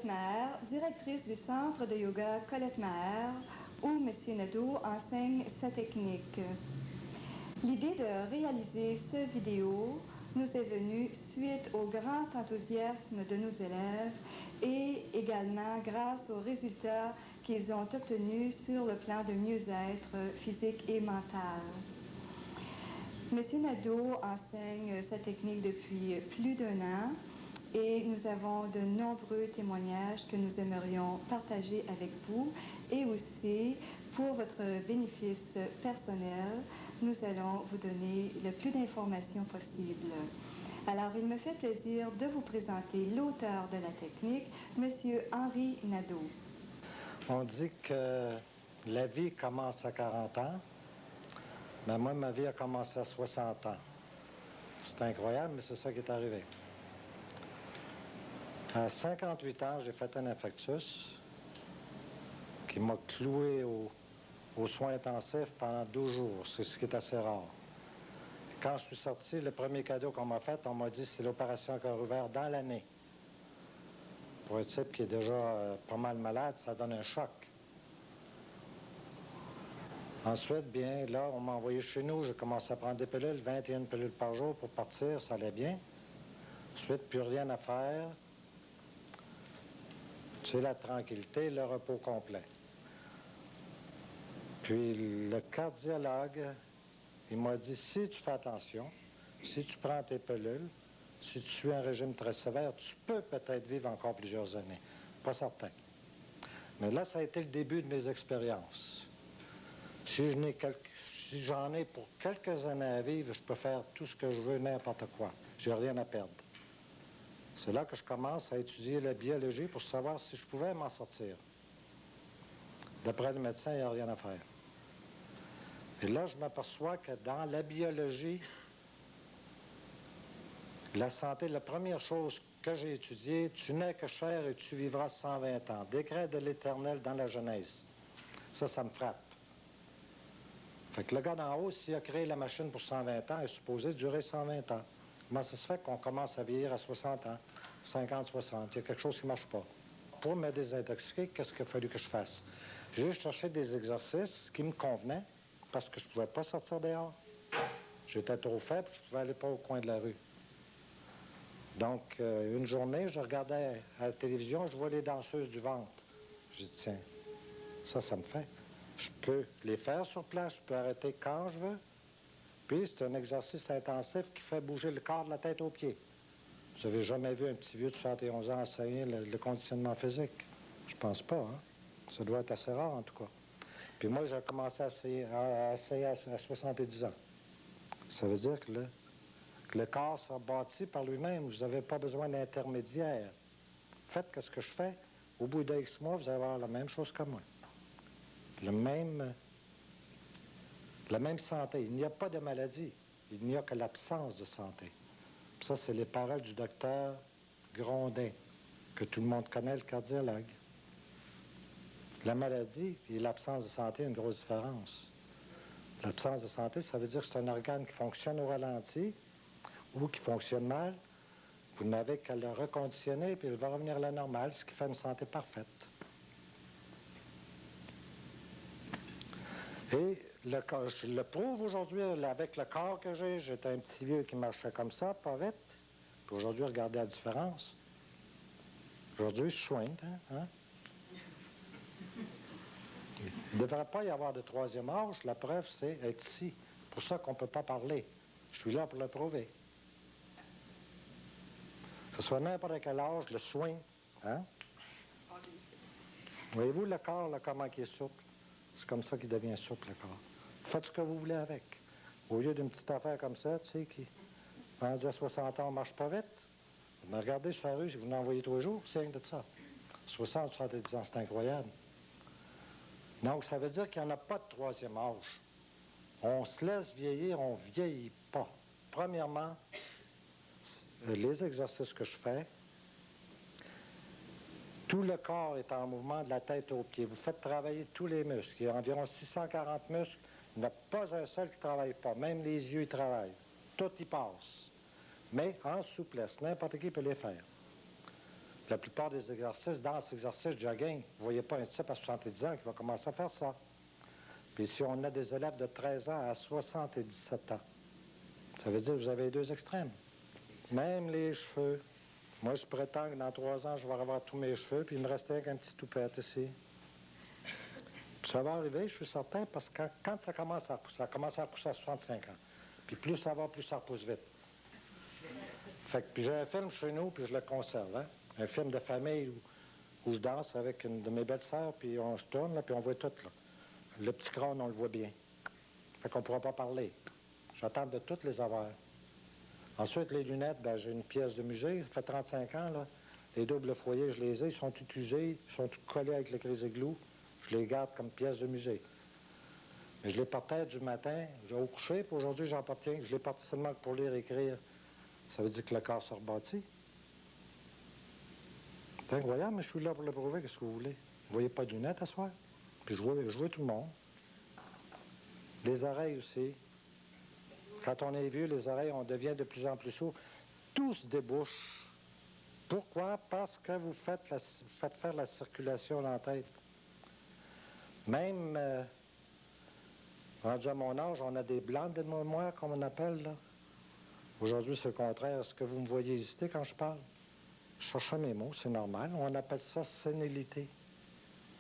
Colette Maher, directrice du centre de yoga Colette Maher, où M. Nadeau enseigne sa technique. L'idée de réaliser cette vidéo nous est venue suite au grand enthousiasme de nos élèves et également grâce aux résultats qu'ils ont obtenus sur le plan de mieux-être physique et mental. M. Nadeau enseigne sa technique depuis plus d'1 an et nous avons de nombreux témoignages que nous aimerions partager avec vous et aussi, pour votre bénéfice personnel, nous allons vous donner le plus d'informations possible. Alors, il me fait plaisir de vous présenter l'auteur de la technique, M. Henri Nadeau. On dit que la vie commence à 40 ans, mais moi, ma vie a commencé à 60 ans. C'est incroyable, mais c'est ça qui est arrivé. À 58 ans, j'ai fait un infarctus qui m'a cloué aux soins intensifs pendant 12 jours, c'est ce qui est assez rare. Quand je suis sorti, le premier cadeau qu'on m'a fait, on m'a dit c'est l'opération à cœur ouvert dans l'année. Pour un type qui est déjà pas mal malade, ça donne un choc. Ensuite, bien, là, on m'a envoyé chez nous, j'ai commencé à prendre des pilules, 21 pilules par jour pour partir, ça allait bien. Ensuite, plus rien à faire. C'est la tranquillité, le repos complet. Puis le cardiologue, il m'a dit, si tu fais attention, si tu prends tes pilules, si tu suis un régime très sévère, tu peux peut-être vivre encore plusieurs années. Pas certain. Mais là, ça a été le début de mes expériences. Si j'en ai pour quelques années à vivre, je peux faire tout ce que je veux, n'importe quoi. J'ai rien à perdre. C'est là que je commence à étudier la biologie pour savoir si je pouvais m'en sortir. D'après le médecin, il n'y a rien à faire. Et là, je m'aperçois que dans la biologie, la santé, la première chose que j'ai étudiée, tu n'es que chair et tu vivras 120 ans. Décret de l'Éternel dans la Genèse. Ça me frappe. Fait que le gars d'en haut, s'il a créé la machine pour 120 ans, est supposé durer 120 ans. Comment ça se fait qu'on commence à vieillir à 60 ans, 50, 60? Il y a quelque chose qui ne marche pas. Pour me désintoxiquer, qu'est-ce qu'il a fallu que je fasse? J'ai cherché des exercices qui me convenaient parce que je ne pouvais pas sortir dehors. J'étais trop faible, je ne pouvais aller pas au coin de la rue. Donc, une journée, je regardais à la télévision, je vois les danseuses du ventre. J'ai dit, tiens, ça me fait. Je peux les faire sur place, je peux arrêter quand je veux. Puis, c'est un exercice intensif qui fait bouger le corps de la tête aux pieds. Vous avez jamais vu un petit vieux de 71 ans enseigner le conditionnement physique? Je pense pas, hein? Ça doit être assez rare, en tout cas. Puis moi, j'ai commencé à essayer à 70 ans. Ça veut dire que le corps sera bâti par lui-même. Vous n'avez pas besoin d'intermédiaire. Faites ce que je fais. Au bout de X mois, vous allez avoir la même chose que moi. La même santé. Il n'y a pas de maladie. Il n'y a que l'absence de santé. Puis ça, c'est les paroles du docteur Grondin, que tout le monde connaît, le cardiologue. La maladie et l'absence de santé, une grosse différence. L'absence de santé, ça veut dire que c'est un organe qui fonctionne au ralenti ou qui fonctionne mal. Vous n'avez qu'à le reconditionner, puis il va revenir à la normale, ce qui fait une santé parfaite. Et je le prouve aujourd'hui avec le corps que j'ai. J'étais un petit vieux qui marchait comme ça, pas vite. Puis aujourd'hui, regardez la différence. Aujourd'hui, je soigne, hein? Il ne devrait pas y avoir de troisième âge. La preuve, c'est être ici. C'est pour ça qu'on ne peut pas parler. Je suis là pour le prouver. Que ce soit n'importe quel âge, le soin. Hein? Voyez-vous le corps, là, comment il est souple? C'est comme ça qu'il devient souple, le corps. Faites ce que vous voulez avec. Au lieu d'une petite affaire comme ça, tu sais, qui, rendu à 60 ans, ne marche pas vite. Vous me regardez sur la rue, si vous l'envoyez tous les jours, c'est rien de ça. 60, 70 ans, c'est incroyable. Donc, ça veut dire qu'il n'y en a pas de troisième âge. On se laisse vieillir, on ne vieillit pas. Premièrement, les exercices que je fais, tout le corps est en mouvement de la tête aux pieds. Vous faites travailler tous les muscles. Il y a environ 640 muscles. Il n'y en a pas un seul qui ne travaille pas. Même les yeux, ils travaillent. Tout y passe. Mais en souplesse, n'importe qui peut les faire. La plupart des exercices, dans cet exercice jogging, vous ne voyez pas un type à 70 ans qui va commencer à faire ça. Puis si on a des élèves de 13 ans à 77 ans, ça veut dire que vous avez les deux extrêmes. Même les cheveux. Moi, je prétends que dans 3 ans, je vais revoir tous mes cheveux, puis il me restait qu'un petit toupette ici. Puis ça va arriver, je suis certain, parce que quand ça commence à repousser, ça commence à repousser à 65 ans. Puis plus ça va, plus ça repousse vite. Fait que, puis j'ai un film chez nous, puis je le conserve, hein? Un film de famille où je danse avec une de mes belles-sœurs, puis je tourne, là, puis on voit tout, là. Le petit crâne, on le voit bien. Fait qu'on ne pourra pas parler. J'attends de toutes les avoir. Ensuite, les lunettes, ben, j'ai une pièce de musée, ça fait 35 ans, là. Les doubles foyers, je les ai, ils sont tous usés, ils sont tous collés avec le Crazy Glue. Je les garde comme pièces de musée. Mais je les portais du matin, j'ai au coucher, puis aujourd'hui, j'en porte rien. Je les porte seulement pour lire et écrire. Ça veut dire que le corps se rebâtit. C'est incroyable, mais je suis là pour le prouver, qu'est-ce que vous voulez? Vous voyez pas de lunettes à soir? Puis je vois tout le monde. Les oreilles aussi. Quand on est vieux, les oreilles, on devient de plus en plus sourd. Tout se débouche. Pourquoi? Parce que vous faites faire la circulation dans la tête. Même, rendu à mon âge, on a des blancs de mémoire, comme on appelle, là. Aujourd'hui, c'est le contraire. Est-ce que vous me voyez hésiter quand je parle? Je cherche mes mots, c'est normal. On appelle ça sénilité.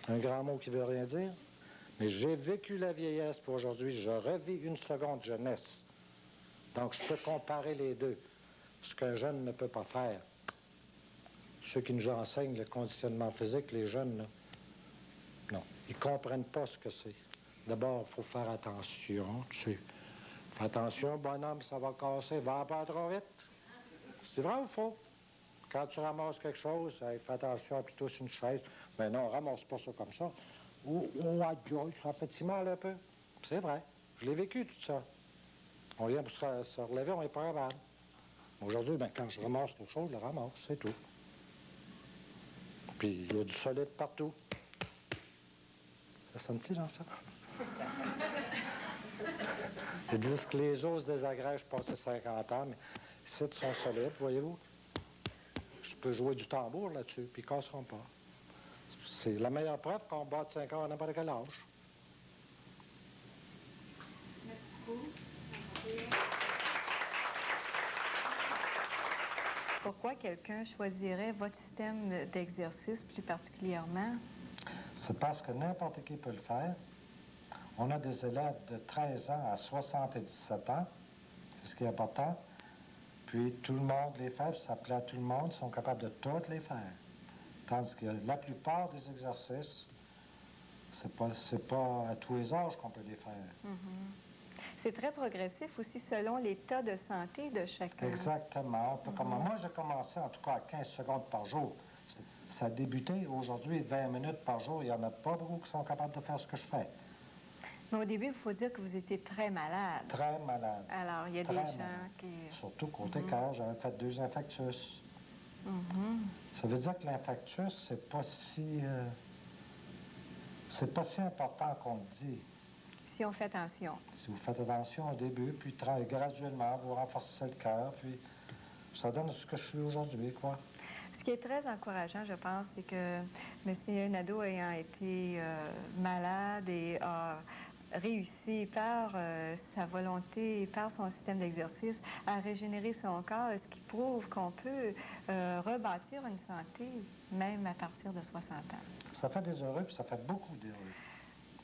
Un grand mot qui veut rien dire. Mais j'ai vécu la vieillesse, puis aujourd'hui, je revis une seconde jeunesse. Donc, je peux comparer les deux. Ce qu'un jeune ne peut pas faire. Ceux qui nous enseignent le conditionnement physique, les jeunes, là, non. Ils ne comprennent pas ce que c'est. D'abord, il faut faire attention, tu sais. Fais attention, bonhomme, ça va casser, va pas trop vite. C'est vrai ou faux? Quand tu ramasses quelque chose, hey, fais attention, plutôt sur une chaise. Mais non, ramasse pas ça comme ça. Oh, ça fait si mal un peu. C'est vrai. Je l'ai vécu, tout ça. On vient pour se relever, on n'est pas capable. Aujourd'hui, ben, quand je ramasse quelque chose, je le ramasse, c'est tout. Puis, il y a du solide partout. Ça sonne-t-il dans ça? Ils disent que les os se désagrègent passé 50 ans, mais ici, ils sont solides, voyez-vous. Je peux jouer du tambour là-dessus, puis ils ne casseront pas. C'est la meilleure preuve qu'on bat de 5 ans à n'importe quel âge. Merci beaucoup. Pourquoi quelqu'un choisirait votre système d'exercice plus particulièrement? C'est parce que n'importe qui peut le faire. On a des élèves de 13 ans à 77 ans, c'est ce qui est important. Puis tout le monde les fait, ça plaît à tout le monde, ils sont capables de toutes les faire. Tandis que la plupart des exercices, c'est pas à tous les âges qu'on peut les faire. Mm-hmm. C'est très progressif aussi selon l'état de santé de chacun. Exactement. Moi, j'ai commencé en tout cas à 15 secondes par jour. Ça a débuté aujourd'hui 20 minutes par jour. Il n'y en a pas beaucoup qui sont capables de faire ce que je fais. Mais au début, il faut dire que vous étiez très malade. Très malade. Alors, il y a des gens qui... Surtout côté cœur, j'avais fait 2 infarctus. Ça veut dire que l'infarctus, c'est pas si important qu'on le dit. Si on fait attention. Si vous faites attention au début, puis graduellement, vous renforcez le cœur, puis ça donne ce que je suis aujourd'hui, quoi. Ce qui est très encourageant, je pense, c'est que M. Nadeau ayant été malade et a réussi par sa volonté, par son système d'exercice, à régénérer son corps, ce qui prouve qu'on peut rebâtir une santé, même à partir de 60 ans. Ça fait des heureux, puis ça fait beaucoup d'heureux.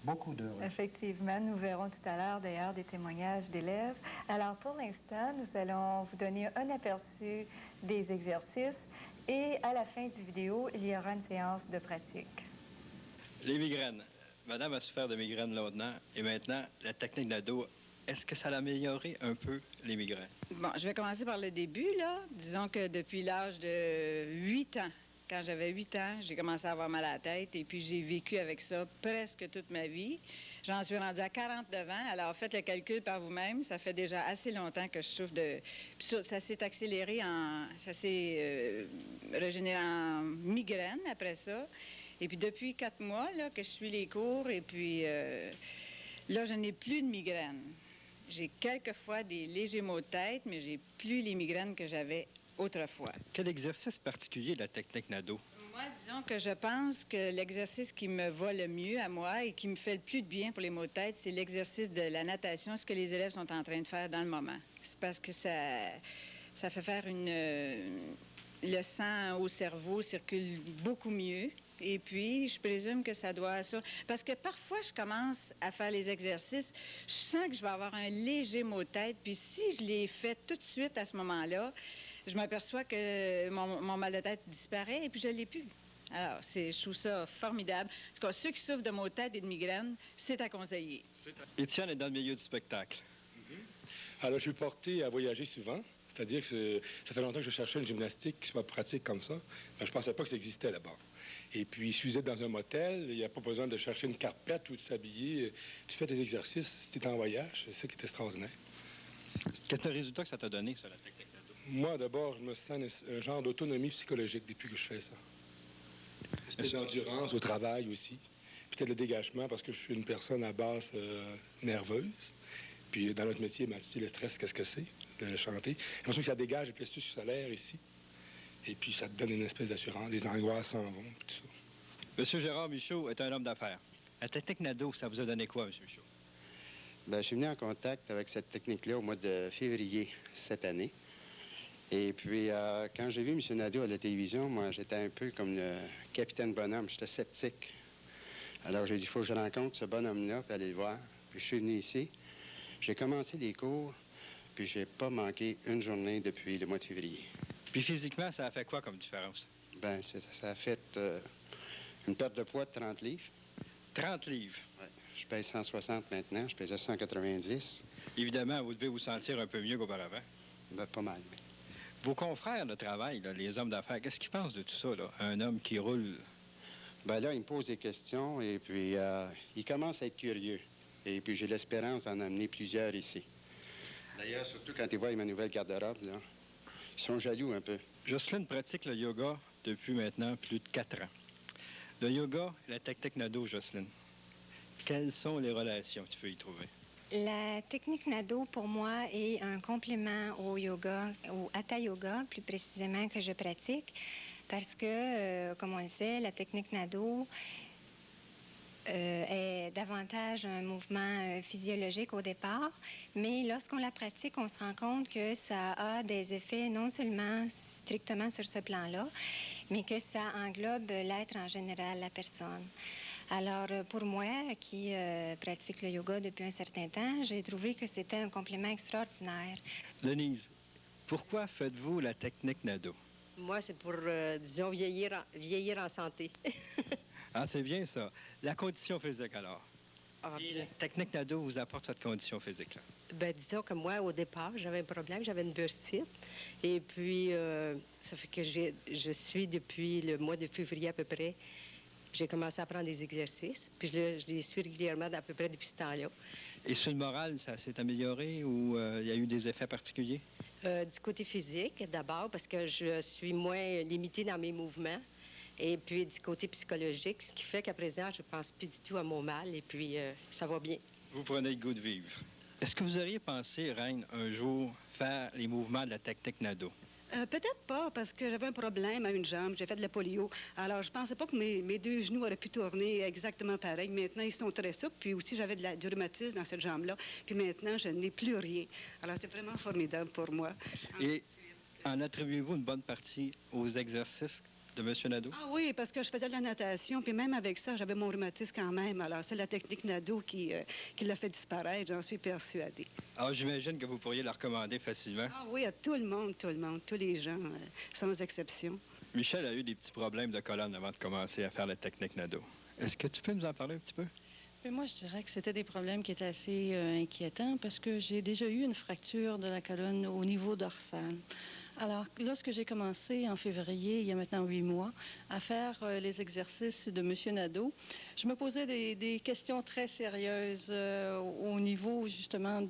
Beaucoup d'heureux. Effectivement, nous verrons tout à l'heure d'ailleurs des témoignages d'élèves. Alors pour l'instant, nous allons vous donner un aperçu des exercices et à la fin du vidéo, il y aura une séance de pratique. Les migraines. Madame a souffert de migraines longtemps et maintenant, la technique Nadeau, est-ce que ça a amélioré un peu les migraines? Bon, je vais commencer par le début, là. Disons que depuis l'âge de 8 ans, quand j'avais 8 ans, j'ai commencé à avoir mal à la tête et puis j'ai vécu avec ça presque toute ma vie. J'en suis rendue à 49 ans. Alors, faites le calcul par vous-même. Ça fait déjà assez longtemps que je souffre de... Puis ça s'est accéléré ça s'est régénéré en migraine après ça. Et puis depuis 4 mois, là, que je suis les cours et puis là, je n'ai plus de migraine. J'ai quelquefois des légers maux de tête, mais j'ai plus les migraines que j'avais autrefois. Quel exercice particulier de la technique Nadeau? Moi, disons que je pense que l'exercice qui me va le mieux à moi et qui me fait le plus de bien pour les maux de tête, c'est l'exercice de la natation, ce que les élèves sont en train de faire dans le moment. C'est parce que ça fait faire le sang au cerveau circule beaucoup mieux. Et puis, je présume que ça doit... Parce que parfois, je commence à faire les exercices, je sens que je vais avoir un léger mot de tête, puis si je les fais tout de suite à ce moment-là, je m'aperçois que mon mal de tête disparaît et puis je ne l'ai plus. Alors, je trouve ça formidable. En tout cas, ceux qui souffrent de maux de tête et de migraines, c'est à conseiller. Étienne est dans le milieu du spectacle. Alors, je suis porté à voyager souvent. C'est-à-dire que ça fait longtemps que je cherchais une gymnastique qui soit pratique comme ça. Mais je ne pensais pas que ça existait là-bas. Et puis, si vous êtes dans un motel, il n'y a pas besoin de chercher une carpette ou de s'habiller. Tu fais des exercices si tu es en voyage. C'est ça qui est extraordinaire. Quel résultat que ça t'a donné, ça, la technique Nadeau? Moi, d'abord, je me sens un genre d'autonomie psychologique depuis que je fais ça. Une espèce d'endurance au travail aussi. Peut-être le dégagement parce que je suis une personne à base nerveuse. Puis dans notre métier, tu sais, le stress, qu'est-ce que c'est? De chanter. J'ai l'impression que ça dégage le plexus solaire ici. Et puis ça te donne une espèce d'assurance. Les angoisses s'en vont, tout ça. Monsieur Gérard Michaud est un homme d'affaires. La technique Nadeau, ça vous a donné quoi, monsieur Michaud? Bien, je suis venu en contact avec cette technique-là au mois de février cette année. Et puis, quand j'ai vu M. Nadeau à la télévision, moi, j'étais un peu comme le capitaine Bonhomme. J'étais sceptique. Alors, j'ai dit, il faut que je rencontre ce bonhomme-là, puis aller le voir. Puis, je suis venu ici. J'ai commencé les cours, puis j'ai pas manqué une journée depuis le mois de février. Puis, physiquement, ça a fait quoi comme différence? Bien, ça a fait une perte de poids de 30 livres. 30 livres? Oui. Je pèse 160 maintenant. Je pesais 190. Évidemment, vous devez vous sentir un peu mieux qu'auparavant. Bien, pas mal. Vos confrères de travail, là, les hommes d'affaires, qu'est-ce qu'ils pensent de tout ça, là? Un homme qui roule? Bien là, il me pose des questions et puis il commence à être curieux. Et puis j'ai l'espérance d'en amener plusieurs ici. D'ailleurs, surtout quand ils voient ma nouvelle garde-robe, là, ils sont jaloux un peu. Jocelyne pratique le yoga depuis maintenant plus de 4 ans. Le yoga et la technique Nadeau, Jocelyne, quelles sont les relations que tu peux y trouver? La technique Nadeau, pour moi, est un complément au yoga, au Hatha Yoga, plus précisément, que je pratique, parce que, comme on le sait, la technique Nadeau est davantage un mouvement physiologique au départ, mais lorsqu'on la pratique, on se rend compte que ça a des effets non seulement strictement sur ce plan-là, mais que ça englobe l'être en général, la personne. Alors, pour moi, qui pratique le yoga depuis un certain temps, j'ai trouvé que c'était un complément extraordinaire. Denise, pourquoi faites-vous la technique Nadeau? Moi, c'est pour, disons, vieillir en santé. Ah, c'est bien ça. La condition physique, alors? Ah, Et la technique Nadeau vous apporte cette condition physique-là? Ben, disons que moi, au départ, j'avais un problème, j'avais une bursite. Et puis, ça fait que je suis depuis le mois de février à peu près, j'ai commencé à prendre des exercices, puis je les suis régulièrement à peu près depuis ce temps-là. Et sur le moral, ça s'est amélioré ou il y a eu des effets particuliers? Du côté physique, d'abord, parce que je suis moins limitée dans mes mouvements. Et puis du côté psychologique, ce qui fait qu'à présent, je ne pense plus du tout à mon mal, et puis ça va bien. Vous prenez le goût de vivre. Est-ce que vous auriez pensé, Reine, un jour faire les mouvements de la technique Nadeau? Peut-être pas, parce que j'avais un problème à une jambe. J'ai fait de la polio. Alors, je pensais pas que mes deux genoux auraient pu tourner exactement pareil. Maintenant, ils sont très souples. Puis aussi, j'avais du rhumatisme dans cette jambe-là. Puis maintenant, je n'ai plus rien. Alors, c'est vraiment formidable pour moi. Et en attribuez-vous une bonne partie aux exercices de M. Nadeau? Ah oui, parce que je faisais de la natation. Puis même avec ça, j'avais mon rhumatisme quand même. Alors, c'est la technique Nadeau qui l'a fait disparaître. J'en suis persuadée. Alors, j'imagine que vous pourriez la recommander facilement. Ah oui, à tout le monde, tous les gens, sans exception. Michel a eu des petits problèmes de colonne avant de commencer à faire la technique Nadeau. Est-ce que tu peux nous en parler un petit peu? Mais moi, je dirais que c'était des problèmes qui étaient assez inquiétants parce que j'ai déjà eu une fracture de la colonne au niveau dorsal. Alors, lorsque j'ai commencé en février, il y a maintenant 8 mois, à faire les exercices de M. Nadeau, je me posais des questions très sérieuses au niveau, justement,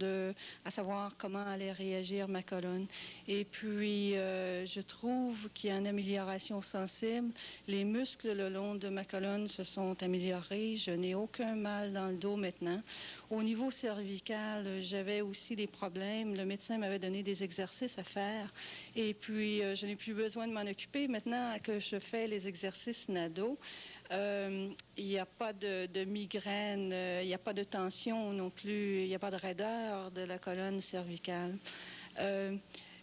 à savoir comment allait réagir ma colonne. Et puis, je trouve qu'il y a une amélioration sensible. Les muscles le long de ma colonne se sont améliorés. Je n'ai aucun mal dans le dos maintenant. Au niveau cervical, j'avais aussi des problèmes. Le médecin m'avait donné des exercices à faire. Et puis, je n'ai plus besoin de m'en occuper. Maintenant que je fais les exercices NADO, il n'y a pas de migraine, il n'y a pas de tension non plus, il n'y a pas de raideur de la colonne cervicale.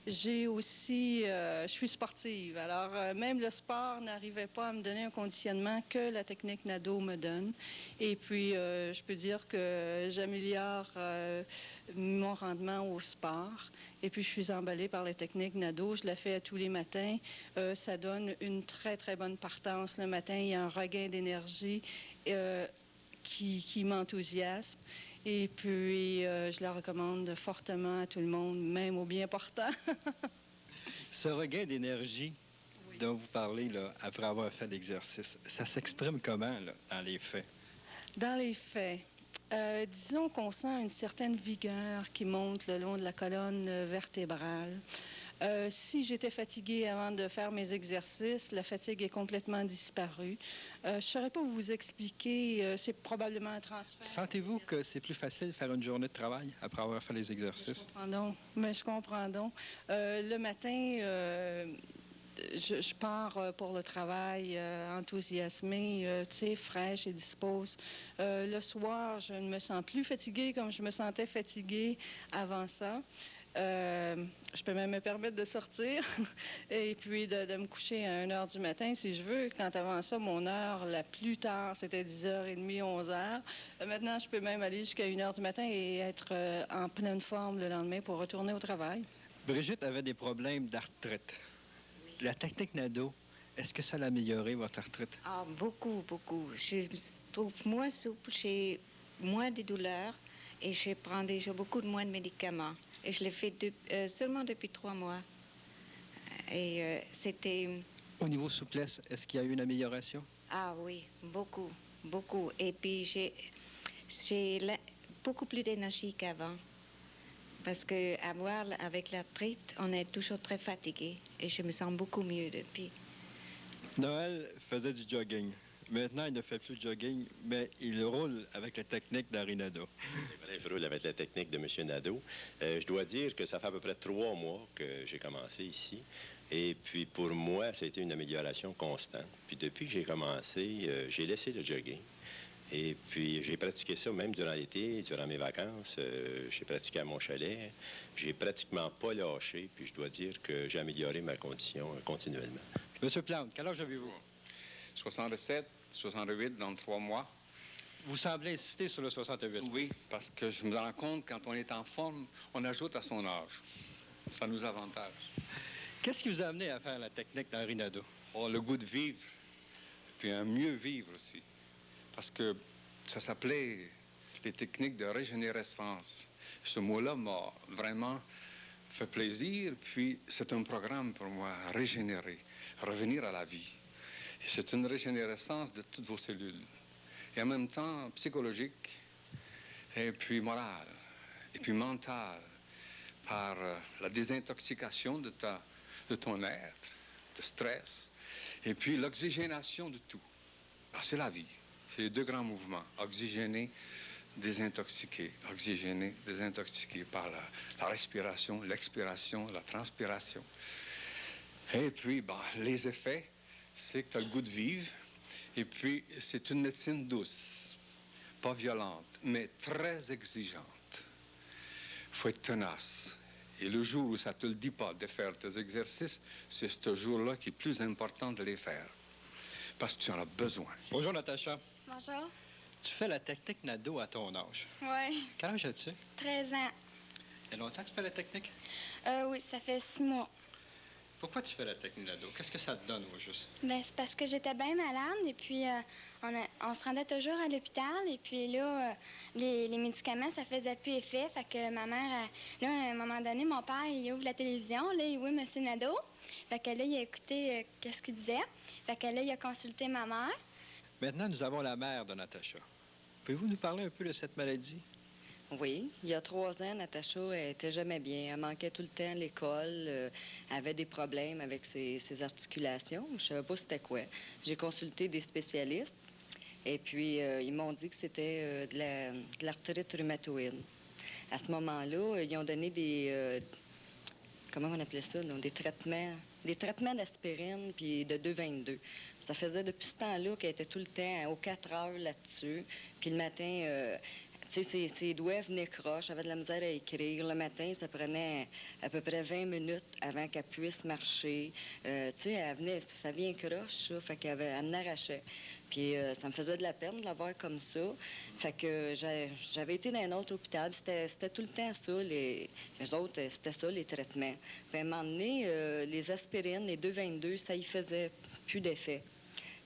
J'ai aussi, je suis sportive, alors même le sport n'arrivait pas à me donner un conditionnement que la technique NADO me donne. Et puis, je peux dire que j'améliore mon rendement au sport. Et puis, je suis emballée par la technique NADO. Je la fais tous les matins. Ça donne une très, très bonne partance. Le matin, il y a un regain d'énergie qui m'enthousiasme. Et puis, je la recommande fortement à tout le monde, même aux bien portants. Ce regain d'énergie dont vous parlez là, après avoir fait l'exercice, ça s'exprime comment là, dans les faits? Dans les faits, disons qu'on sent une certaine vigueur qui monte le long de la colonne vertébrale. Si j'étais fatiguée avant de faire mes exercices, la fatigue est complètement disparue. Je ne saurais pas vous expliquer, c'est probablement un transfert. Sentez-vous que c'est plus facile de faire une journée de travail après avoir fait les exercices? Je comprends donc. Le matin, je pars pour le travail enthousiasmée, tu sais, fraîche et dispose. Le soir, je ne me sens plus fatiguée comme je me sentais fatiguée avant ça. Je peux même me permettre de sortir et puis de me coucher à 1 h du matin si je veux. Quand avant ça, mon heure la plus tard, c'était 10h30, 11h. Maintenant, je peux même aller jusqu'à 1 h du matin et être en pleine forme le lendemain pour retourner au travail. Brigitte avait des problèmes d'arthrite. La technique NADO, est-ce que ça a amélioré votre arthrite? Ah, beaucoup, beaucoup. Je me trouve moins souple, j'ai moins de douleurs et je prends déjà beaucoup moins de médicaments. Et je l'ai fait seulement depuis 3 mois. Et c'était... Au niveau souplesse, est-ce qu'il y a eu une amélioration? Ah oui, beaucoup, beaucoup. Et puis j'ai beaucoup plus d'énergie qu'avant. Parce qu'avec l'arthrite, on est toujours très fatigué. Et je me sens beaucoup mieux depuis. Noël faisait du jogging. Maintenant, il ne fait plus de jogging, mais il roule avec la technique d'Henri Nadeau. Je roule avec la technique de M. Nadeau. Je dois dire que ça fait à peu près 3 mois que j'ai commencé ici. Et puis, pour moi, ça a été une amélioration constante. Puis, depuis que j'ai commencé, j'ai laissé le jogging. Et puis, j'ai pratiqué ça même durant l'été, durant mes vacances. J'ai pratiqué à mon chalet. J'ai pratiquement pas lâché. Puis, je dois dire que j'ai amélioré ma condition continuellement. Monsieur Plante, quel âge avez-vous? 67, 68 dans 3 mois. Vous semblez insister sur le 68. Oui, parce que je me rends compte, quand on est en forme, on ajoute à son âge. Ça nous avantage. Qu'est-ce qui vous a amené à faire la technique d'Henri Nadeau? Oh, le goût de vivre, puis un mieux vivre aussi. Parce que ça s'appelait les techniques de régénérescence. Ce mot-là m'a vraiment fait plaisir, puis c'est un programme pour moi, régénérer, revenir à la vie. Et c'est une régénérescence de toutes vos cellules. Et en même temps psychologique, et puis morale, et puis mentale, par la désintoxication de ton être, de stress, et puis l'oxygénation de tout. Alors, c'est la vie. C'est les 2 grands mouvements. Oxygéner, désintoxiquer. Oxygéner, désintoxiquer par la respiration, l'expiration, la transpiration. Et puis, les effets, c'est que tu as le goût de vivre. Et puis, c'est une médecine douce, pas violente, mais très exigeante. Il faut être tenace. Et le jour où ça ne te le dit pas de faire tes exercices, c'est ce jour-là qui est plus important de les faire. Parce que tu en as besoin. Bonjour, Natacha. Bonjour. Tu fais la technique Nadeau à ton âge. Oui. Quel âge as-tu? 13 ans. Il y a longtemps que tu fais la technique? Oui, ça fait 6 mois. Pourquoi tu fais la technique Nadeau? Qu'est-ce que ça te donne, au juste? Ben, c'est parce que j'étais bien malade et puis on se rendait toujours à l'hôpital et puis là, les médicaments, ça faisait plus effet. Fait que ma mère, là, à un moment donné, mon père, il ouvre la télévision, là, il voit M. Nadeau. Fait que là, il a écouté qu'est-ce qu'il disait. Fait que là, il a consulté ma mère. Maintenant, nous avons la mère de Natacha. Pouvez-vous nous parler un peu de cette maladie? Oui, il y a 3 ans, Natacha, elle était jamais bien. Elle manquait tout le temps à l'école, elle avait des problèmes avec ses articulations. Je ne savais pas c'était quoi. J'ai consulté des spécialistes et puis ils m'ont dit que c'était de l'arthrite rhumatoïde. À ce moment-là, ils ont donné des comment on appelait ça, donc des traitements d'aspirine puis de 2,22. Ça faisait depuis ce temps-là qu'elle était tout le temps aux 4 heures là-dessus. Puis le matin, tu sais, ses doigts venaient croches, elle avait de la misère à écrire. Le matin, ça prenait à peu près 20 minutes avant qu'elle puisse marcher. Tu sais, ça vient croche, ça, fait qu'elle en arrachait. Puis ça me faisait de la peine de la voir comme ça. Fait que j'avais été dans un autre hôpital, c'était tout le temps ça, les autres, c'était ça, les traitements. Puis à un moment donné, les aspirines, les 2,22, ça y faisait plus d'effet.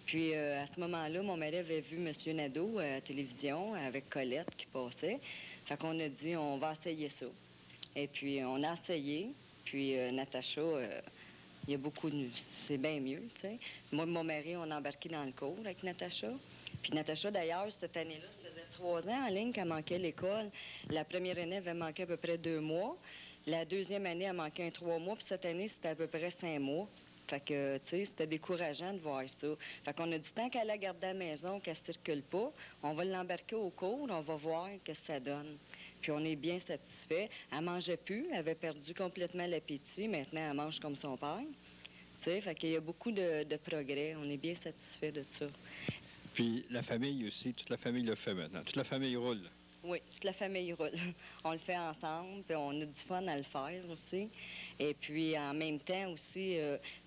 Puis à ce moment-là, mon mari avait vu M. Nadeau à la télévision avec Colette qui passait. Fait qu'on a dit, on va essayer ça. Et puis on a essayé. Puis Natacha, il y a beaucoup de... C'est bien mieux, tu sais. Moi et mon mari, on a embarqué dans le cours avec Natacha. Puis Natacha, d'ailleurs, cette année-là, ça faisait 3 ans en ligne qu'elle manquait l'école. La première année, elle avait manqué à peu près 2 mois. La deuxième année, elle manquait un 3 mois. Puis cette année, c'était à peu près 5 mois. Fait que, tu sais, c'était décourageant de voir ça. Fait qu'on a dit, tant qu'elle la garde à la maison, qu'elle ne circule pas, on va l'embarquer au cours, on va voir ce que ça donne. Puis on est bien satisfait. Elle mangeait plus, elle avait perdu complètement l'appétit. Maintenant, elle mange comme son père. Tu sais, fait qu'il y a beaucoup de progrès. On est bien satisfait de ça. Puis la famille aussi, toute la famille le fait maintenant. Toute la famille roule. Oui, toute la famille roule. On le fait ensemble, puis on a du fun à le faire aussi. Et puis, en même temps aussi,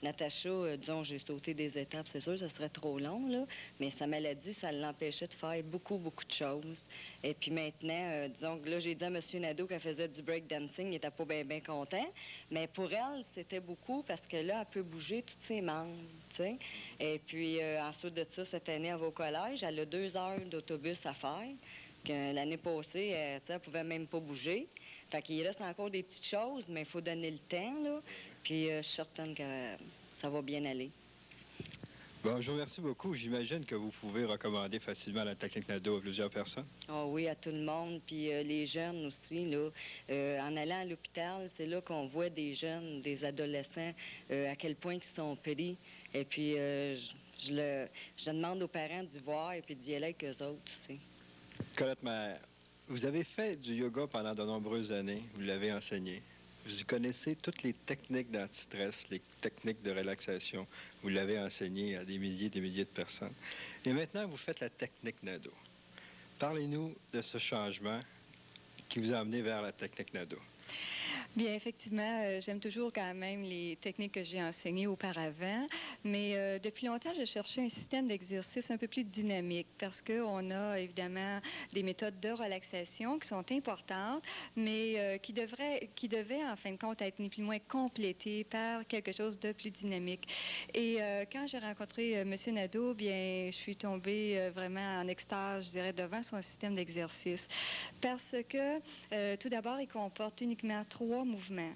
Natacha, disons, j'ai sauté des étapes, c'est sûr, ça serait trop long, là, mais sa maladie, ça l'empêchait de faire beaucoup, beaucoup de choses. Et puis maintenant, disons, là, j'ai dit à M. Nadeau qu'elle faisait du breakdancing, il n'était pas bien content, mais pour elle, c'était beaucoup parce que là, elle peut bouger tous ses membres, tu sais. Et puis, ensuite de ça, cette année, elle va au collège, elle a 2 heures d'autobus à faire. L'année passée, elle ne pouvait même pas bouger. Fait qu'il reste encore des petites choses, mais il faut donner le temps, là. Puis je suis certaine que ça va bien aller. Bon, je vous remercie beaucoup. J'imagine que vous pouvez recommander facilement la technique Nadeau à plusieurs personnes. Ah oui, à tout le monde. Puis les jeunes aussi, là. En allant à l'hôpital, c'est là qu'on voit des jeunes, des adolescents, à quel point ils sont pris. Et puis je demande aux parents d'y voir et puis d'y aller avec eux autres aussi. Colette Maher, vous avez fait du yoga pendant de nombreuses années. Vous l'avez enseigné. Vous connaissez toutes les techniques d'antistress, les techniques de relaxation. Vous l'avez enseigné à des milliers de personnes. Et maintenant, vous faites la technique Nadeau. Parlez-nous de ce changement qui vous a amené vers la technique Nadeau. Bien, effectivement, j'aime toujours quand même les techniques que j'ai enseignées auparavant, mais depuis longtemps, je cherchais un système d'exercice un peu plus dynamique parce qu'on a évidemment des méthodes de relaxation qui sont importantes, mais qui devaient en fin de compte être ni plus ni moins complétées par quelque chose de plus dynamique. Et quand j'ai rencontré M. Nadeau, bien, je suis tombée vraiment en extase, je dirais, devant son système d'exercice parce que tout d'abord, il comporte uniquement 3 mouvements.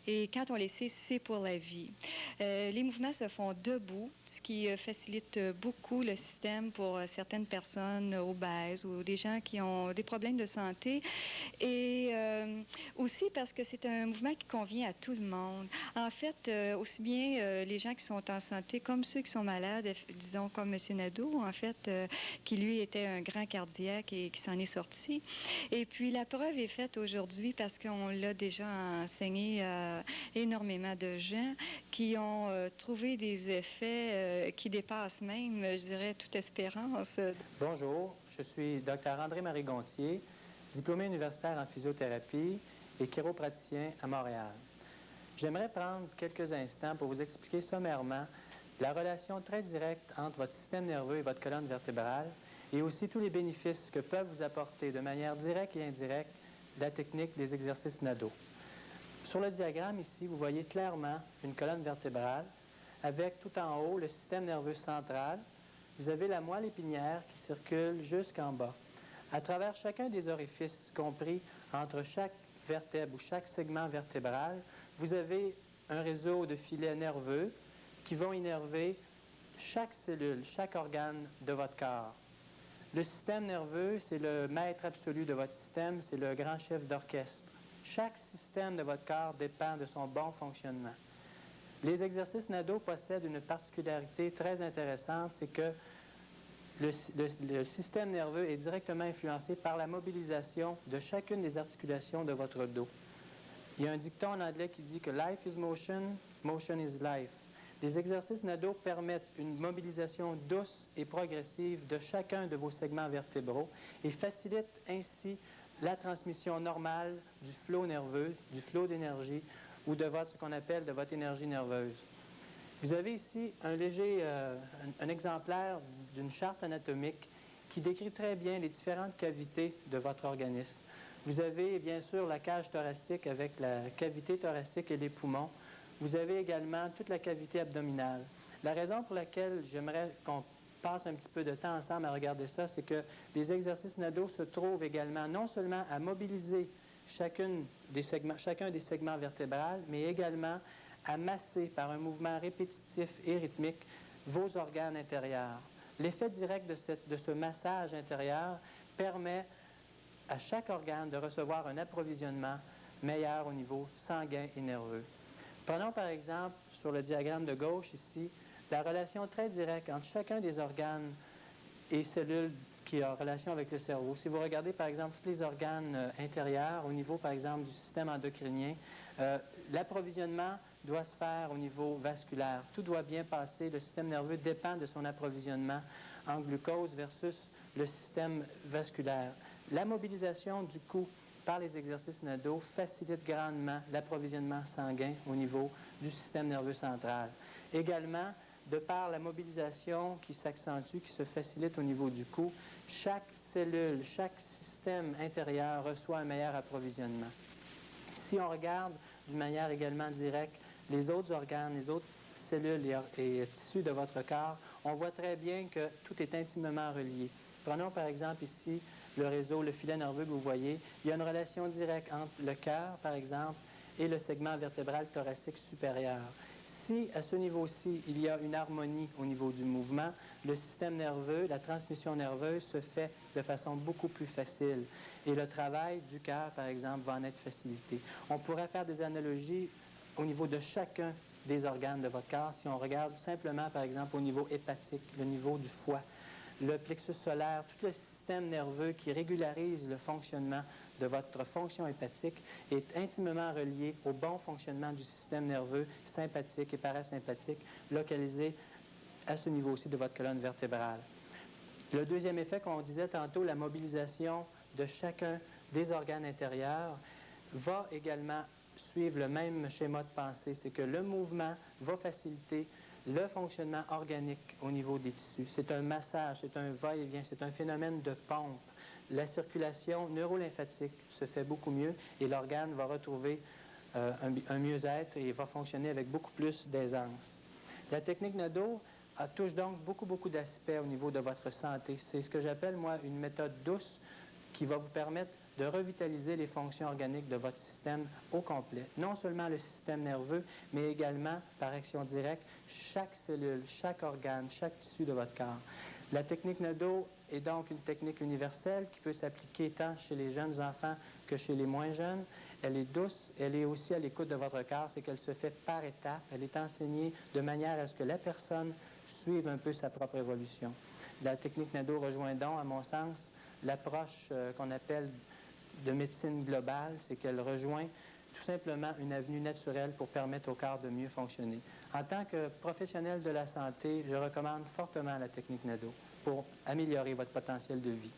Et quand on les sait, c'est pour la vie. Les mouvements se font debout, ce qui facilite beaucoup le système pour certaines personnes obèses ou des gens qui ont des problèmes de santé. Et aussi parce que c'est un mouvement qui convient à tout le monde. En fait, aussi bien les gens qui sont en santé comme ceux qui sont malades, disons comme M. Nadeau, en fait, qui lui était un grand cardiaque et qui s'en est sorti. Et puis la preuve est faite aujourd'hui parce qu'on l'a déjà enseigné à énormément de gens qui ont trouvé des effets qui dépassent même, je dirais, toute espérance. Bonjour, je suis Dr André-Marie Gontier, diplômé universitaire en physiothérapie et chiropraticien à Montréal. J'aimerais prendre quelques instants pour vous expliquer sommairement la relation très directe entre votre système nerveux et votre colonne vertébrale et aussi tous les bénéfices que peuvent vous apporter de manière directe et indirecte la technique des exercices Nadeau. Sur le diagramme ici, vous voyez clairement une colonne vertébrale avec tout en haut le système nerveux central. Vous avez la moelle épinière qui circule jusqu'en bas. À travers chacun des orifices compris entre chaque vertèbre ou chaque segment vertébral, vous avez un réseau de filets nerveux qui vont innerver chaque cellule, chaque organe de votre corps. Le système nerveux, c'est le maître absolu de votre système, c'est le grand chef d'orchestre. Chaque système de votre corps dépend de son bon fonctionnement. Les exercices Nadeau possèdent une particularité très intéressante, c'est que le système nerveux est directement influencé par la mobilisation de chacune des articulations de votre dos. Il y a un dicton en anglais qui dit que life is motion, motion is life. Les exercices NADO permettent une mobilisation douce et progressive de chacun de vos segments vertébraux et facilitent ainsi la transmission normale du flot nerveux, du flot d'énergie ou de ce qu'on appelle de votre énergie nerveuse. Vous avez ici un exemplaire d'une charte anatomique qui décrit très bien les différentes cavités de votre organisme. Vous avez bien sûr la cage thoracique avec la cavité thoracique et les poumons. Vous avez également toute la cavité abdominale. La raison pour laquelle j'aimerais qu'on passe un petit peu de temps ensemble à regarder ça, c'est que les exercices NADO se trouvent également non seulement à mobiliser chacun des segments vertébraux, mais également à masser par un mouvement répétitif et rythmique vos organes intérieurs. L'effet direct de ce massage intérieur permet à chaque organe de recevoir un approvisionnement meilleur au niveau sanguin et nerveux. Prenons par exemple, sur le diagramme de gauche ici, la relation très directe entre chacun des organes et cellules qui ont relation avec le cerveau. Si vous regardez par exemple tous les organes intérieurs, au niveau par exemple du système endocrinien, l'approvisionnement doit se faire au niveau vasculaire. Tout doit bien passer. Le système nerveux dépend de son approvisionnement en glucose versus le système vasculaire. La mobilisation du cou par les exercices NADO facilite grandement l'approvisionnement sanguin au niveau du système nerveux central. Également, de par la mobilisation qui s'accentue, qui se facilite au niveau du cou, chaque cellule, chaque système intérieur reçoit un meilleur approvisionnement. Si on regarde d'une manière également directe les autres organes, les autres cellules et tissus de votre corps, on voit très bien que tout est intimement relié. Prenons par exemple ici le réseau, le filet nerveux que vous voyez. Il y a une relation directe entre le cœur, par exemple, et le segment vertébral thoracique supérieur. Si, à ce niveau-ci, il y a une harmonie au niveau du mouvement, le système nerveux, la transmission nerveuse se fait de façon beaucoup plus facile. Et le travail du cœur, par exemple, va en être facilité. On pourrait faire des analogies au niveau de chacun des organes de votre corps si on regarde simplement, par exemple, au niveau hépatique, le niveau du foie, le plexus solaire, tout le système nerveux qui régularise le fonctionnement de votre fonction hépatique est intimement relié au bon fonctionnement du système nerveux sympathique et parasympathique localisé à ce niveau-ci de votre colonne vertébrale. Le deuxième effet qu'on disait tantôt, la mobilisation de chacun des organes intérieurs, va également suivre le même schéma de pensée. C'est que le mouvement va faciliter le fonctionnement organique au niveau des tissus. C'est un massage, c'est un va-et-vient, c'est un phénomène de pompe. La circulation neurolymphatique se fait beaucoup mieux et l'organe va retrouver un mieux-être et va fonctionner avec beaucoup plus d'aisance. La technique NADO touche donc beaucoup d'aspects au niveau de votre santé. C'est ce que j'appelle, moi, une méthode douce qui va vous permettre de revitaliser les fonctions organiques de votre système au complet. Non seulement le système nerveux, mais également, par action directe, chaque cellule, chaque organe, chaque tissu de votre corps. La technique NADO est donc une technique universelle qui peut s'appliquer tant chez les jeunes enfants que chez les moins jeunes. Elle est douce, elle est aussi à l'écoute de votre corps, c'est qu'elle se fait par étapes. Elle est enseignée de manière à ce que la personne suive un peu sa propre évolution. La technique NADO rejoint donc, à mon sens, l'approche qu'on appelle de médecine globale, c'est qu'elle rejoint tout simplement une avenue naturelle pour permettre au corps de mieux fonctionner. En tant que professionnel de la santé, je recommande fortement la technique NADO pour améliorer votre potentiel de vie.